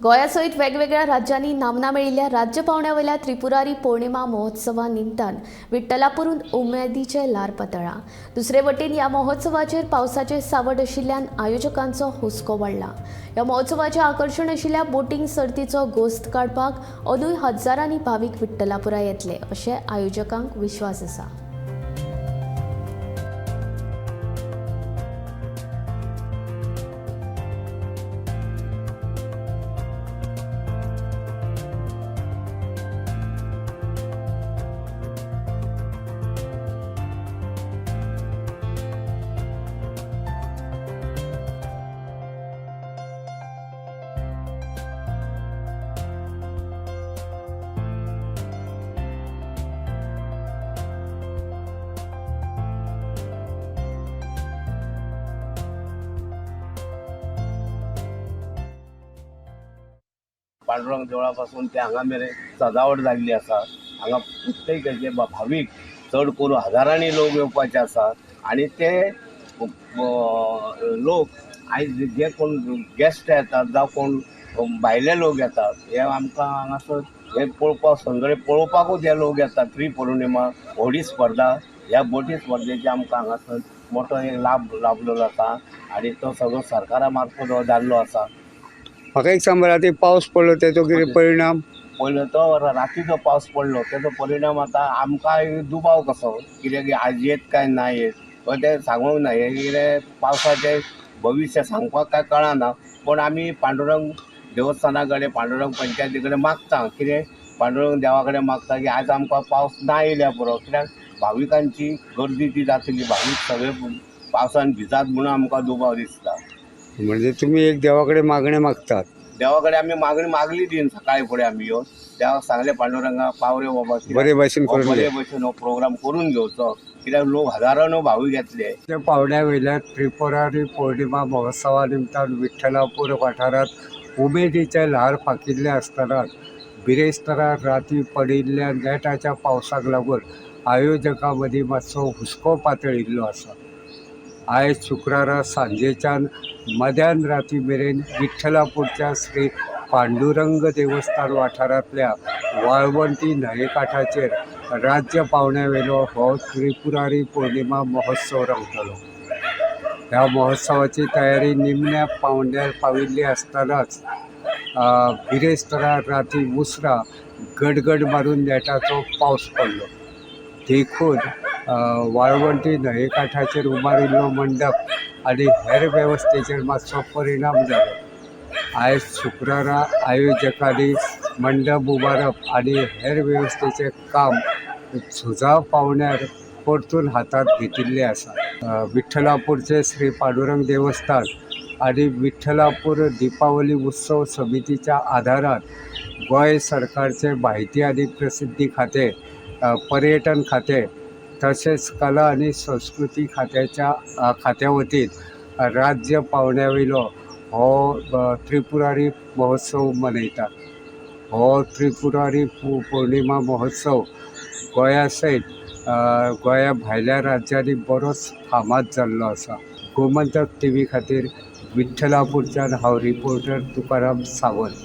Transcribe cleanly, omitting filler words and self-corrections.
गोंयासयत वेगवेगळ्या राज्यांनी नामना मेळिल्ल्या राज्य पावंड्यावयल्या त्रिपुरारी पौर्णिमा महोत्सवा निमतान विठ्ठलापुरून उमेदीचे ल्हार पातळ्ळा। दुसरे वटेन ह्या महोत्सवाचेर पावसाचे सावट आशिल्ल्यान आयोजकांचो हुस्को वाडला। ह्या महोत्सवाचे आकर्षण आशिल्ल्या बोटिंग सर्तीचो गोस्त काडपाक अंदूय हजारांनी भाविक विठ्ठलापुरा येतले अशें आयोजकांक विश्वास आसा। पांडुरंग देवळापासून ते हांगा मेरेन सजावट जाल्ली आसा। हांगा प्रत्येकाचे भावीक चड करून हजारांनी लोक येवपाचे आसा आणि ते लोक आयज जे कोण गेस्ट येतात जावं कोण भायले लोक येतात हे आमकां हांगासर हे पळोवपाक सगळे पळोवपाकूच हे लोक येतात। त्रिपौर्णिमा होडी स्पर्धा ह्या बोटी स्पर्धेचे आमकां हांगासर मोठो एक लाभ लाभलेलो आसा आणि तो सगळो सरकारा मार्फत हो जाल्लो आसा। म्हाका एक सांग बरं, आतां पावस पडलो तेचो कितें परिणाम? पयलो तो रातीचो पावस पडलो तेचो परिणाम आतां आमकां दुबाव कसो, कित्याक आज येत काय ना येत ते सांगूंक ना। हे कितें पावसाचें भविश्य सांगपाक काय कळना, पूण आमी पांडुरंग देवस्थाना कडेन पांडुरंग पंचायती कडेन मागता, कितें पांडुरंग देवा कडेन मागता की आज आमकां पावस ना येयल्या पुरो, कित्याक भाविकांची गर्दी ती जातली, भावीक सगळे पावसान भिजात म्हणून आमकां दुबाव दिसता। म्हणजे तुम्ही एक देवा कडेन मागणें मागतात? देवा कडेन आमी मागणी मागली दिन सकाळी फुडें आमी येवन देवाक सांगलें पांडुरंगा पावरे बाबा बरे भाशेन करून बरे भशेन हो प्रोग्राम करून घेवचो, कित्याक लोक हजारांनी भावीक येतले। त्या पावंड्या वयल्या त्रिपुरारी पौर्णिमा महोत्सवा निमतान विठ्ठलापूर वाठारांत उमेदीचे ल्हार फाकिल्ले आसतनाच बिरेस्तारा राती पडिल्ल्या नेटाच्या पावसाक लागून आयोजकां मदीं मातसो हुस्को पातळिल्लो आसा। आयज शुक्रारा सांजेच्यान मध्यान राती मेरेन विठ्ठलापूरच्या श्री पांडुरंग देवस्थान वाठारांतल्या वाळवंटी न्हंयेकाठाचेर राज्य पावंड्यावेलो हो त्रिपुरारी पौर्णिमा महोत्सव रंगतलो। ह्या महोत्सवाची तयारी निमण्या पावंड्यार पाविल्ली आसतनाच बिरेस्तारा राती उसरा गडगड मारून नेटाचो पावस पडलो। देखून वाळवंटी न्हंयेकाठाचेर उबारिल्लो मंडप आनी हेर वेवस्थेचेर मातसो परिणाम जालो। आयज शुक्रारा आयोजकांनी मंडप उबारप आनी हेर वेवस्थेचें काम झुजाव पावंड्यार परतून हातांत घेतिल्लें आसा। विठ्ठलापूरचे श्री पांडुरंग देवस्थान आनी विठ्ठलापूर दिपावली उत्सव समितीच्या आदारान गोंय सरकारचे म्हायती आनी प्रसिद्धी खातें, पर्यटन खातें तशेंच कला आनी संस्कृती खात्या वतीन राज्य पावंड्यावेलो हो त्रिपुरारी महोत्सव मनयतात। हो त्रिपुरारी पौर्णिमा महोत्सव गोंया सयत गोंया भायल्या राज्यांनी बरोच फामाद जाल्लो आसा। गोमंतक TV खातीर विठ्ठलापूरच्यान हांव रिपोर्टर तुकाराम सावंत।